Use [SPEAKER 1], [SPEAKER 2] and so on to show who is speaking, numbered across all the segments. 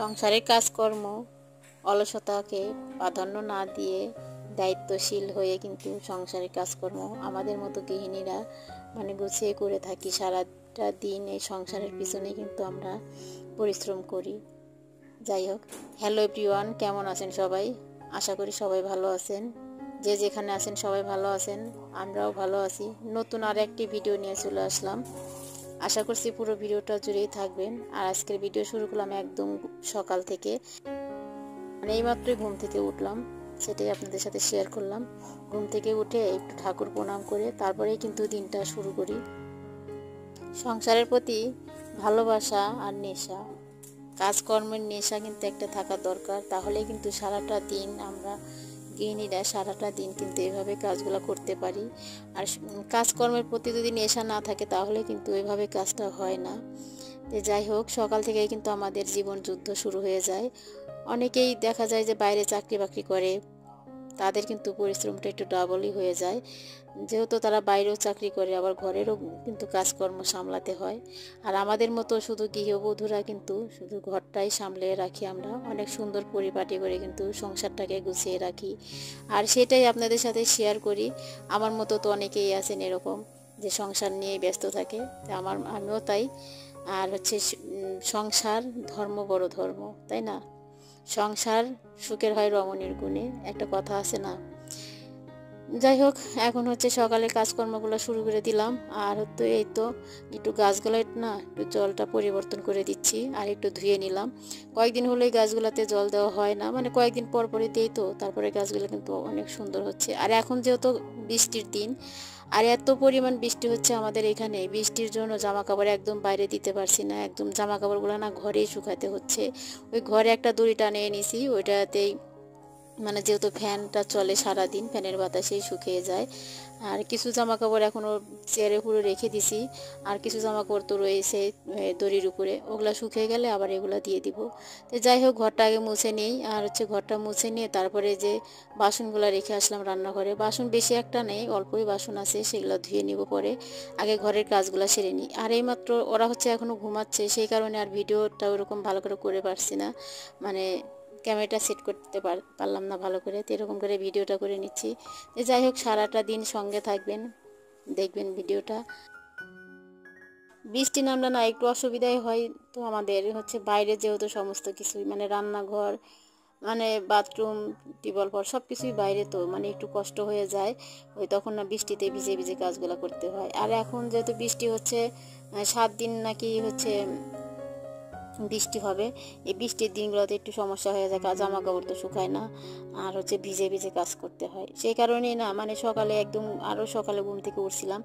[SPEAKER 1] সংসারের কাজকর্ম অলসতাকে প্রাধান্য না দিয়ে দায়িত্বশীল হয়ে কিন্তু সংসারের কাজকর্ম আমাদের মতো গৃহিণীরা গুছিয়ে করে থাকি। সারাটা দিন এই সংসারের পিছনে কিন্তু আমরা পরিশ্রম করি। যাই হোক, হ্যালো এভরিওয়ান, কেমন আছেন সবাই? আশা করি সবাই ভালো আছেন। যে যেখানে আছেন সবাই ভালো আছেন, আমরাও ভালো আছি। নতুন আর একটি ভিডিও নিয়ে চলে আসলাম। আশা করছি পুরো ভিডিওটা জুড়েই থাকবেন। আর আজকের ভিডিও শুরু করলাম একদম সকাল থেকে, এইমাত্রই ঘুম থেকে উঠলাম, সেটাই আপনাদের সাথে শেয়ার করলাম। ঘুম থেকে উঠে একটু ঠাকুর প্রণাম করে তারপরেই কিন্তু দিনটা শুরু করি। সংসারের প্রতি ভালোবাসা আর নেশা, কাজকর্মের নেশা কিন্তু একটা থাকা দরকার। তাহলে কিন্তু সারাটা দিন আমরা গৃহিণীরা সারাটা দিন কিন্তু এভাবে কাজগুলো করতে পারি। আর কাজকর্মের প্রতি যদি নেশা না থাকে তাহলে কিন্তু এভাবে কাজটা হয় না। যাই হোক, সকাল থেকে কিন্তু আমাদের জীবন যুদ্ধ শুরু হয়ে যায়। অনেকেই দেখা যায় যে বাইরে চাকরি বাকরি করে, তাদের কিন্তু পরিশ্রমটা একটু ডাবলই হয়ে যায়। যেহেতু তারা বাইরেও চাকরি করে, আবার ঘরেরও কিন্তু কাজকর্ম সামলাতে হয়। আর আমাদের মতো শুধু গৃহবধূরা কিন্তু শুধু ঘরটাই সামলে রাখি, আমরা অনেক সুন্দর পরিপাটি করে কিন্তু সংসারটাকে গুছিয়ে রাখি। আর সেটাই আপনাদের সাথে শেয়ার করি। আমার মতো তো অনেকেই আছেন এরকম, যে সংসার নিয়েই ব্যস্ত থাকে। আমিও তাই। আর সংসার ধর্ম বড় ধর্ম, তাই না? সংসার সুখের হয় রমণীর গুণে, একটা কথা আছে না? যাই হোক, এখন সকালে কাজকর্মগুলো শুরু করে দিলাম। আর এই তো একটু গাছগুলো একটু জলটা পরিবর্তন করে দিচ্ছি আর একটু ধুয়ে নিলাম। কয়েকদিন হলো এই গাছগুলোতে জল দেওয়া হয় না, কয়েকদিন পর পরই দিই, তো তারপরে গাছগুলো কিন্তু অনেক সুন্দর হচ্ছে। আর এখন যেহেতু বৃষ্টির দিন, আর এত পরিমাণ বৃষ্টি হচ্ছে আমাদের এখানে, বৃষ্টির জন্য জামা কাপড় একদম বাইরে দিতে পারছি না। একদম জামা কাপড়গুলো ঘরেই শুকাতে হচ্ছে। ওই ঘরে একটা দড়ি টানিয়ে এনেছি, ওইটাতেই যেহেতু ফ্যানটা চলে সারাদিন, ফ্যানের বাতাসেই শুকিয়ে যায়। আর কিছু জামা কাপড় এখনও চেয়ারের উপরে রেখে দিছি, আর কিছু জামা কাপড় তো রয়েছে দড়ির উপরে, ওগুলা শুকিয়ে গেলে আবার এগুলা দিয়ে দিব। তো যাই হোক, ঘরটা আগে মুছে নিই। আর ঘরটা মুছে নিয়ে তারপরে যে বাসনগুলো রেখে আসলাম রান্নাঘরে, বাসন বেশি একটা নেই, অল্পই বাসন আছে, সেগুলো ধুয়ে নিব পরে। আগে ঘরের কাজগুলো সেরে নিই। আর এইমাত্র ওরা এখনও ঘুমাচ্ছে, সেই কারণে আর ভিডিওটা ওরকম ভালো করে পারছি না, ক্যামেরাটা সেট করতে পারলাম না ভালো করে। তো এরকম করে ভিডিওটা করে নিচ্ছি। যাই হোক, সারাটা দিন সঙ্গে থাকবেন, দেখবেন ভিডিওটা। বৃষ্টি নামলে না একটু অসুবিধাই হয়। তো আমাদের বাইরে যেহেতু সমস্ত কিছুই রান্নাঘর, বাথরুম, টিউবওয়েল পর সব কিছুই বাইরে, তো একটু কষ্ট হয়ে যায়। তখন না বৃষ্টিতে ভিজে ভিজে কাজগুলো করতে হয়। আর এখন যেহেতু বৃষ্টি 7 দিন নাকি বৃষ্টি হবে, এই বৃষ্টির দিনগুলোতে একটু সমস্যা হয়ে যায়, জামা কাপড় তো শুকায় না, আর ভিজে ভিজে কাজ করতে হয়। সেই কারণেই না সকালে একদম আরও সকালে ঘুম থেকে উঠছিলাম,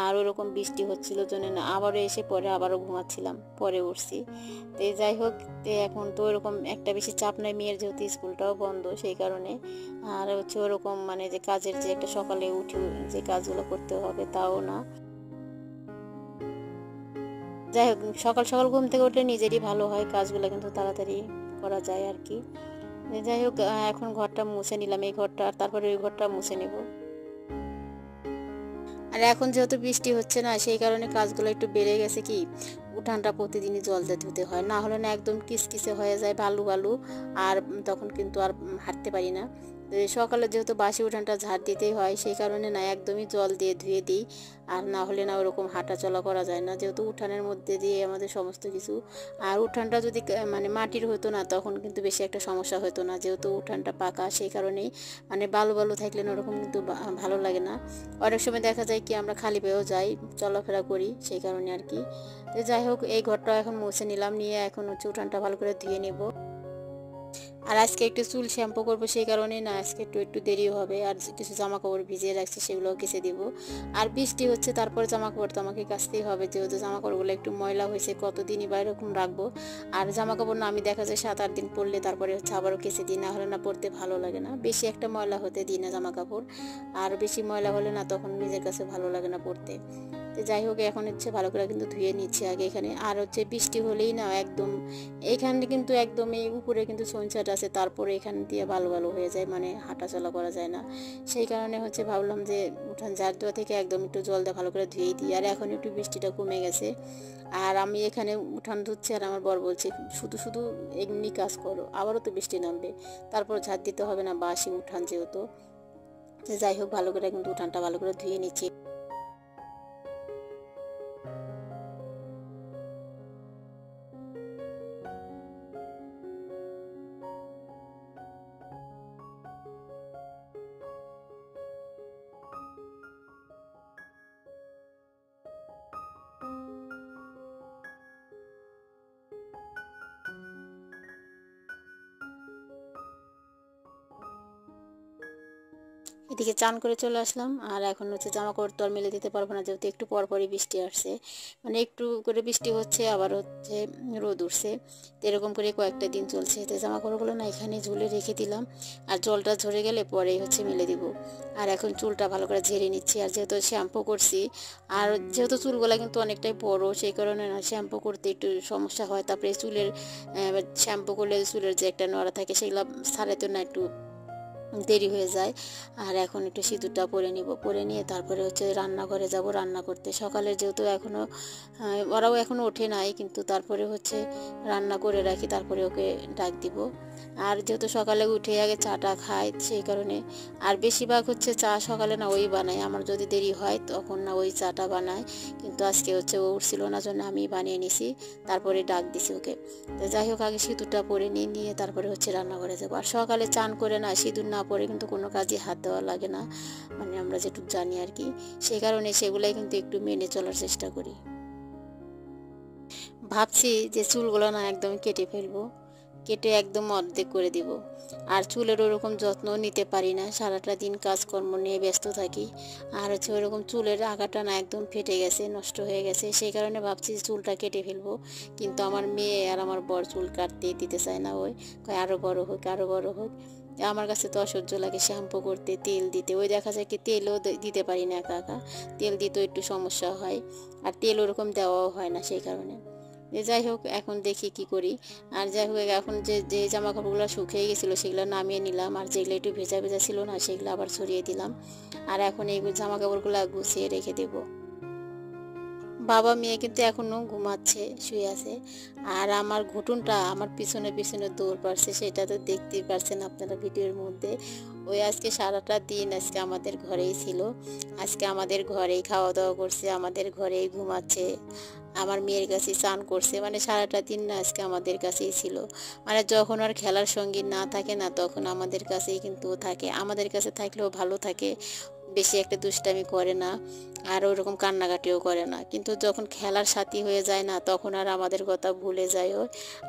[SPEAKER 1] আর ওরকম বৃষ্টি হচ্ছিল জন্য না আবারও এসে পরে আবারও ঘুমাচ্ছিলাম, পরে উঠছি। তো যাই হোক, এখন তো ওরকম একটা বেশি চাপ নাই, মেয়ের যেহেতু স্কুলটাও বন্ধ, সেই কারণে। আর ওরকম যে কাজের যে একটা সকালে উঠে যে কাজগুলো করতে হবে তাও না। যাই হোক, সকাল সকাল ঘুম থেকে উঠলে নিজেরই ভালো হয়, কাজগুলো কিন্তু তাড়াতাড়ি করা যায় আর কি। যাই হোক, এখন ঘরটা মুছে নিলাম, এই ঘরটা, আর তারপরে ওই ঘরটা মুছে নিব। আর এখন যেহেতু বৃষ্টি হচ্ছে না, সেই কারণে কাজগুলো একটু বেড়ে গেছে। কি, উঠানটা প্রতিদিনই জল দিয়ে ধুতে হয়, না হলে না একদম কিচকিচে হয়ে যায়, বালু বালু, আর তখন কিন্তু আর হাঁটতে পারি না। সকালে যেহেতু বাসি উঠানটা ঝাড় দিতেই হয়, সেই কারণে না একদমই জল দিয়ে ধুয়ে দিই। আর না হলে না ওরকম হাঁটা চলা করা যায় না, যেহেতু উঠানের মধ্যে দিয়ে আমাদের সমস্ত কিছু। আর উঠানটা যদি মাটির হতো না, তখন কিন্তু বেশি একটা সমস্যা হতো না, যেহেতু উঠানটা পাকা, সেই কারণেই বালু বালু থাকলে না ওরকম কিন্তু ভালো লাগে না। অনেক সময় দেখা যায় কি, আমরা খালি পেয়েও যাই, চলাফেরা করি, সেই কারণে আর কি। তো যাই হোক, এই ঘরটা এখন মুছে নিলাম, নিয়ে এখন উঠানটা ভালো করে ধুয়ে নেব। আর আজকে একটু চুল শ্যাম্পু করবো, সেই কারণে না আজকে একটু দেরি হবে। আর কিছু জামা কাপড় ভিজিয়ে রাখছি, সেগুলোও কেচে দিব। আর বৃষ্টি হচ্ছে, তারপরে জামা কাপড় তো আমাকে কাচতেই হবে, যেহেতু জামা কাপড়গুলো একটু ময়লা হয়েছে, কতদিনই বা এরকম রাখবো। আর জামা কাপড় না আমি দেখা যায় 7-8 দিন পরলে তারপরে আবারও কেচে দিই, না হলে না পরতে ভালো লাগে না, বেশি একটা ময়লা হতে দিই না জামা কাপড়। আর বেশি ময়লা হলে না তখন নিজের কাছে ভালো লাগে না পরতে। তো তো যাই হোক এখন হচ্ছে ভালো করে কিন্তু ধুয়ে নিচ্ছি আগে এখানে। আর হচ্ছে বৃষ্টি হলেই না একদম এইখানে কিন্তু একদম এই উপরে কিন্তু সঞ্চাট আছে, তারপরে এখান দিয়ে ভালো ভালো হয়ে যায়, মানে হাঁটাচলা করা যায় না। সেই কারণে হচ্ছে ভাবলাম যে উঠান ঝাড় দেওয়া থেকে একদম একটু জল দিয়ে ভালো করে ধুয়েই দিই। আর এখন একটু বৃষ্টিটা কমে গেছে, আর আমি এখানে উঠান ধুচ্ছি আর আমার বর বলছে শুধু শুধু এমনি কাজ করো, আবারও তো বৃষ্টি নামবে, তারপর ঝাড় দিতে হবে না, বাসি উঠান যেহেতু। যাই হোক ভালো করে কিন্তু উঠানটা ভালো করে ধুয়ে নিচ্ছি। এদিকে চান করে চলে আসলাম, আর এখন হচ্ছে জামা কাপড় তো আর মেলে দিতে পারবো না, যেহেতু একটু পর পরই বৃষ্টি আসছে, মানে একটু করে বৃষ্টি হচ্ছে আবার হচ্ছে রোদ উঠছে, তো এরকম করে কয়েকটা দিন চলছে। তো জামা কাপড়গুলো না এখানে ঝুলে রেখে দিলাম, আর জলটা ঝরে গেলে পরেই হচ্ছে মেলে দিব। আর এখন চুলটা ভালো করে ঝেড়ে নিচ্ছি, আর যেহেতু শ্যাম্পু করছি, আর যেহেতু চুলগুলো কিন্তু অনেকটাই বড়, সেই কারণে না শ্যাম্পু করতে একটু সমস্যা হয়। তারপরে চুলের শ্যাম্পু করলে চুলের যে একটা নোড়া থাকে সেগুলো ছাড়াইতে না একটু দেরি হয়ে যায়। আর এখন একটু সিঁদুরটা পরে নিব, পরে নিয়ে তারপরে হচ্ছে রান্নাঘরে যাব রান্না করতে। সকালে যেহেতু এখনও ওরাও এখনও ওঠে নাই, কিন্তু তারপরে হচ্ছে রান্না করে রাখি, তারপরে ওকে ডাক দিব। আর যেহেতু সকালে উঠে আগে চাটা খায় সেই কারণে, আর বেশিরভাগ হচ্ছে চা সকালে না ওই বানাই, আমার যদি দেরি হয় তখন না ওই চাটা বানায়, কিন্তু আজকে হচ্ছে ও উঠছিল না জন্য আমি বানিয়ে নিছি, তারপরে ডাক দিছি ওকে। তো যাই হোক আগে সিঁদুরটা পরে নিয়ে তারপরে হচ্ছে রান্নাঘরে যাবো। আর সকালে চান করে না সিঁদুর না পরে কিন্তু কোনো কাজে হাত দেওয়া লাগে না, মানে আমরা যেটুকু জানি আর কি, সেই কারণে সেগুলাই কিন্তু একটু মেনে চলার চেষ্টা করি। ভাবছি যে চুলগুলো না একদম কেটে ফেলবো, কেটে একদম অর্ধেক করে দিব। আর চুলের ওরকম যত্ন নিতে পারি না, সারাটা দিন কাজকর্ম নিয়ে ব্যস্ত থাকি। আর হচ্ছে ওরকম চুলের আগাটা না একদম ফেটে গেছে, নষ্ট হয়ে গেছে, সেই কারণে ভাবছি চুলটা কেটে ফেলবো। কিন্তু আমার মেয়ে আর আমার বর চুল কাটতে দিতে চায় না, ওই কয় আরও বড় হোক আরও বড় হোক। আমার কাছে তো অসহ্য লাগে শ্যাম্পু করতে, তেল দিতে, ওই দেখা যায় কি তেলও দিতে পারি না একা একা, তেল দিতেও একটু সমস্যা হয়, আর তেল ওরকম দেওয়াও হয় না, সেই কারণে। যাই হোক এখন দেখি কি করি। আর যাই হোক এখন যে যে জামা কাপড়গুলো শুকিয়ে গেছিলো সেগুলো নামিয়ে নিলাম, আর যেগুলো একটু ভেজা ভেজা ছিল না সেগুলো আবার ছড়িয়ে দিলাম। আর এখন এই জামা কাপড়গুলো গুছিয়ে রেখে দেবো। বাবা মেয়ে কিন্তু এখনো ঘুমাচ্ছে, শুয়ে আছে। আর আমার ঘুটুনটা আমার পিছনে পিছনে দৌড় পাচ্ছে, সেটা তো দেখতেই পারছেন আপনারা ভিডিওর মধ্যে। ওই আজকে সারাটা দিন আজকে আমাদের ঘরেই ছিল, আজকে আমাদের ঘরেই খাওয়া দাওয়া করছে, আমাদের ঘরেই ঘুমাচ্ছে, আমার মেয়ের কাছে চান করছে, মানে সারাটা দিন না আজকে আমাদের কাছেই ছিল। মানে যখন আর খেলার সঙ্গী না থাকে না তখন আমাদের কাছেই কিন্তু থাকে, আমাদের কাছে থাকলেও ভালো থাকে, বেশি একটা দুষ্টামি করে না, আর ওরকম কান্নাকাটিও করে না। কিন্তু যখন খেলার সাথী হয়ে যায় না তখন আর আমাদের কথা ভুলে যায় ও,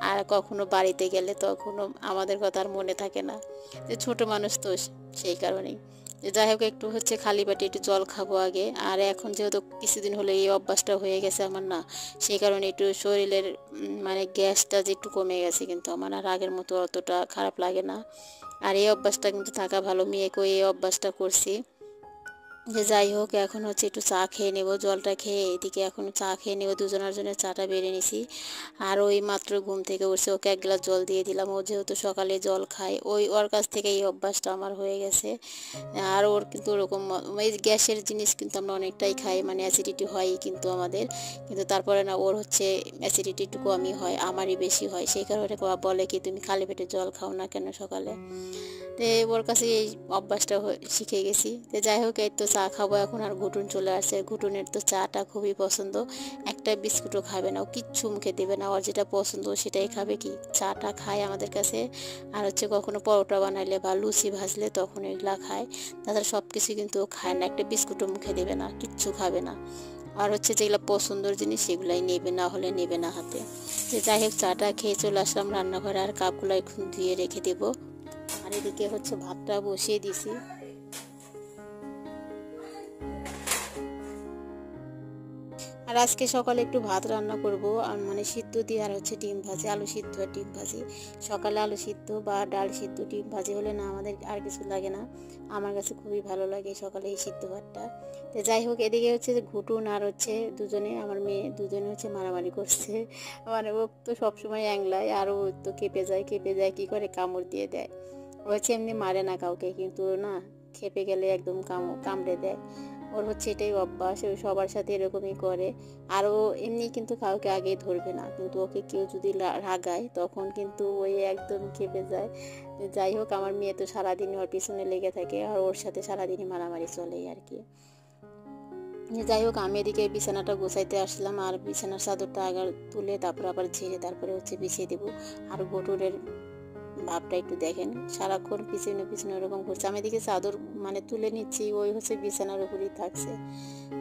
[SPEAKER 1] আর কখনো বাড়িতে গেলে তখনও আমাদের কথা আর মনে থাকে না, যে ছোট মানুষ তো সেই কারণেই। যাই হোক একটু হচ্ছে খালি পেটে একটু জল খাবো আগে। আর এখন যেহেতু কিছুদিন হলে এই অভ্যাসটা হয়ে গেছে আমার না, সেই কারণে একটু শরীরের মানে গ্যাসটা যে একটু কমে গেছে, কিন্তু আমার আর আগের মতো অতটা খারাপ লাগে না। আর এই অভ্যাসটা কিন্তু থাকা ভালো, মেয়েকেও এই অভ্যাসটা করছি। যে যাই হোক এখন হচ্ছে একটু চা খেয়ে নেব, জলটা খেয়ে এদিকে এখন চা খেয়ে নেব, দুজনের জন্য চাটা বেড়ে নিছি। আর ওই মাত্র ঘুম থেকে উঠছে, ওকে এক গ্লাস জল দিয়ে দিলাম, ও যেহেতু সকালে জল খায়, ওর কাছ থেকে এই অভ্যাসটা আমার হয়ে গেছে। আর ওর কিন্তু ওরকম এই গ্যাসের জিনিস কিন্তু আমরা অনেকটাই খাই, মানে অ্যাসিডিটি হয়ই কিন্তু আমাদের, কিন্তু তারপরে না ওর হচ্ছে অ্যাসিডিটি একটু কমই হয়, আমারই বেশি হয়, সেই কারণে বলে কি তুমি খালি পেটে জল খাও না কেন সকালে। তো ওর কাছে এই অভ্যাসটা শিখে গেছি। তো যাই হোক এই তো চা খাবো এখন, আর ঘুটুন চলে আসছে, ঘুটুনের তো চাটা খুবই পছন্দ, একটা বিস্কুটও খাবে না, ও কিচ্ছু মুখে দেবে না, ওর যেটা পছন্দ সেটাই খাবে, কি চাটা খায় আমাদের কাছে। আর হচ্ছে কখনো পরোটা বানাইলে বা লুচি ভাজলে তখন এগুলা খায়, তাছাড়া সব কিছু কিন্তু ও খায় না, একটা বিস্কুটও মুখে দেবে না, কিচ্ছু খাবে না। আর হচ্ছে যেগুলো পছন্দের জিনিস সেগুলাই নেবে, না হলে নেবে না হাতে। যে যাই হোক চাটা খেয়ে চলে আসলাম রান্নাঘরে, আর কাপগুলো এখন ধুয়ে রেখে দেবো। আর এদিকে হচ্ছে ভাতটা বসিয়ে দিছি। আর আজকে সকালে একটু ভাত রান্না করব, আর মানে সিদ্ধ দিয়ে, আর হচ্ছে ডিম ভাজি, আলু সিদ্ধ আর ডিম ভাজি। সকালে আলু সিদ্ধ বা ডাল সিদ্ধ ডিম ভাজি হলে না আমাদের আর কিছু লাগে না। আমার কাছে খুবই ভালো লাগে সকালে এই সিদ্ধ ভাতটা। তো যাই হোক, এদিকে হচ্ছে যে ঘুটুন আর হচ্ছে দুজনে, আমার মেয়ে দুজনে হচ্ছে মারামারি করছে। মানে ও তো সবসময় অ্যাংলায়, আর ও তো কেঁপে যায় কি করে, কামড় দিয়ে দেয়। ও হচ্ছে এমনি মারে না কাউকে, কিন্তু না খেপে গেলে একদম কামড়ে দেয়। ওর হচ্ছে এটাই অভ্যাস, ও সবার সাথে এরকমই করে। আর ও এমনি কিন্তু কাউকে আগেই ধরবে না, কিন্তু ওকে কেউ যদি রাগায় তখন কিন্তু ওই একদম খেপে যায়। যাই হোক, আমার মেয়ে তো সারাদিন ওর পিছনে লেগে থাকে, আর ওর সাথে সারাদিনই মারামারি চলেই আর কি। যাই হোক, আমি এদিকে বিছানাটা গোছাইতে আসলাম, আর বিছানার চাদরটা আগে তুলে তারপর আবার ঝেড়ে তারপরে হচ্ছে বিছিয়ে দেবো। আর ঘটুরের ভাবটা একটু দেখেন, সারাক্ষণ পিছনে পিছনে ওরকম করছে। আমি এদিকে চাদর মানে তুলে নিচ্ছি, ওই হচ্ছে বিছানার উপরেই থাকছে।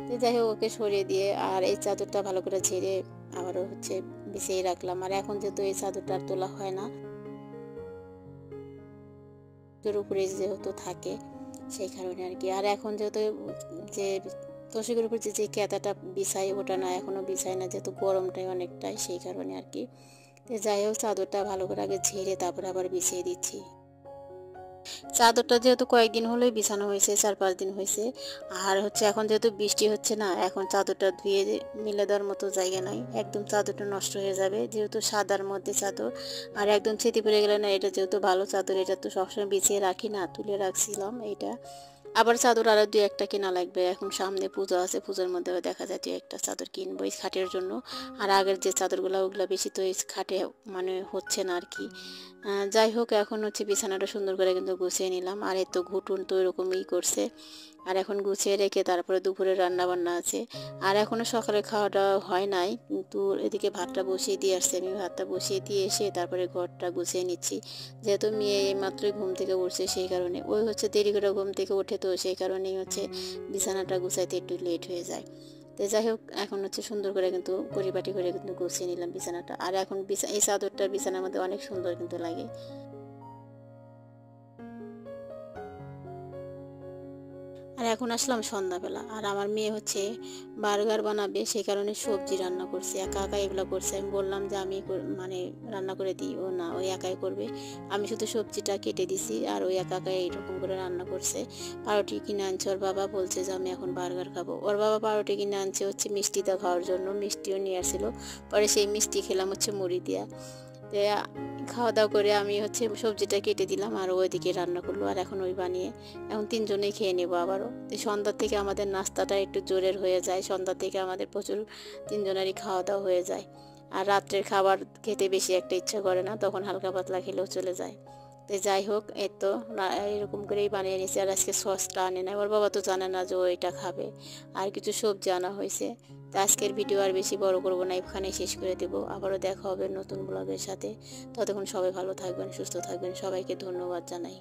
[SPEAKER 1] তো যাই হোক, ওকে সরিয়ে দিয়ে আর এই চাদরটা ভালো করে ঝেড়ে আবারও হচ্ছে বিছিয়ে রাখলাম। আর এখন যেহেতু এই চাদরটা আর তোলা হয় না, তোর উপরে যেহেতু থাকে সেই কারণে আর কি। আর এখন যেহেতু যে তোষকের উপর যে ক্যাতাটা বিছাই, ওটা না এখনও বিছাই না, যেহেতু গরমটাই অনেকটাই, সেই কারণে আর কি। তো যাই হোক, চাদরটা ভালো করে আগে ঝেড়ে তারপর আবার বিছিয়ে দিচ্ছি। চাদরটা যেহেতু কয়েকদিন হলেই বিছানো হয়েছে, 4-5 দিন হয়েছে। আর হচ্ছে এখন যেহেতু বৃষ্টি হচ্ছে না, এখন চাদরটা ধুয়ে মিলে দেওয়ার মতো জায়গা নাই, একদম চাদরটা নষ্ট হয়ে যাবে, যেহেতু সাদার মধ্যে চাদর। আর একদম ছেতি পড়ে গেলে না, এটা যেহেতু ভালো চাদর, এটা তো সবসময় বিছিয়ে রাখি না, তুলে রাখছিলাম এইটা। আবার চাদর আরো 2-1টা কেনা লাগবে, এখন সামনে পুজো আছে, পুজোর মধ্যে দেখা যায় 2-1টা চাদর কিনবো এই খাটের জন্য। আর আগের যে চাদরগুলো ওগুলো বেশি তো এই খাটে মানে হচ্ছে না আর কি। যাই হোক, এখন হচ্ছে বিছানাটা সুন্দর করে কিন্তু গুছিয়ে নিলাম। আর এই তো ঘুটুন তো এরকমই করছে। আর এখন গুছিয়ে রেখে তারপরে দুপুরে রান্না বান্না আছে। আর এখনও সকালে খাওয়াটা হয় নাই, কিন্তু এদিকে ভাতটা বসিয়ে দিয়ে আসছি। আমি ভাতটা বসিয়ে দিয়ে এসে তারপরে ঘরটা গুছিয়ে নিচ্ছি, যেহেতু মেয়ে এইমাত্রই ঘুম থেকে উঠছে, সেই কারণে ওই হচ্ছে দেরি করে ঘুম থেকে ওঠে, তো সেই কারণেই হচ্ছে বিছানাটা গুছাইতে একটু লেট হয়ে যায়। তো যাই হোক, এখন হচ্ছে সুন্দর করে কিন্তু পরিপাটি করে কিন্তু গুছিয়ে নিলাম বিছানাটা। আর এখন এই চাদরটা বিছানার মধ্যে অনেক সুন্দর কিন্তু লাগে। আর এখন আসলাম সন্ধ্যাবেলা, আর আমার মেয়ে হচ্ছে বার্গার বানাবে, সেই কারণে সবজি রান্না করছে, একা একা এগুলো করছে। আমি বললাম যে আমি মানে রান্না করে দিই, ও না, ওই একাই করবে। আমি শুধু সবজিটা কেটে দিছি, আর ওই একা একাই এইরকম করে রান্না করছে। পাউরুটি কিনে আনছে, ওর বাবা বলছে যে আমি এখন বার্গার খাবো। ওর বাবা পাউরুটি কিনে আনছে হচ্ছে মিষ্টিটা খাওয়ার জন্য, মিষ্টিও নিয়ে আসছিল। পরে সেই মিষ্টি খেলাম হচ্ছে মুড়ি দিয়া। তো খাওয়া দাওয়া করে আমি হচ্ছে সবজিটা কেটে দিলাম, আর ওইদিকে রান্না করলো। আর এখন ওই বানিয়ে এখন তিনজনেই খেয়ে নেবো আবারও। তো সন্ধ্যার থেকে আমাদের নাস্তাটা একটু জোরের হয়ে যায়, সন্ধ্যা থেকে আমাদের প্রচুর তিনজনেরই খাওয়া দাওয়া হয়ে যায়। আর রাত্রের খাবার খেতে বেশি একটা ইচ্ছা করে না, তখন হালকা পাতলা খেলেও চলে যায়। তো যাই হোক, এই তো এরকম করেই বানিয়ে নিয়েছি। আর আজকে সসটা আনে না, ওর বাবা তো জানে না যে ও এটা খাবে। আর কিছু সবজি আনা হয়েছে। তো আজকের ভিডিও আর বেশি বড় করব না, এখানে শেষ করে দেব। আবারও দেখা হবে নতুন ব্লগের সাথে। ততক্ষণ সবাই ভালো থাকবেন, সুস্থ থাকবেন, সবাইকে ধন্যবাদ জানাই।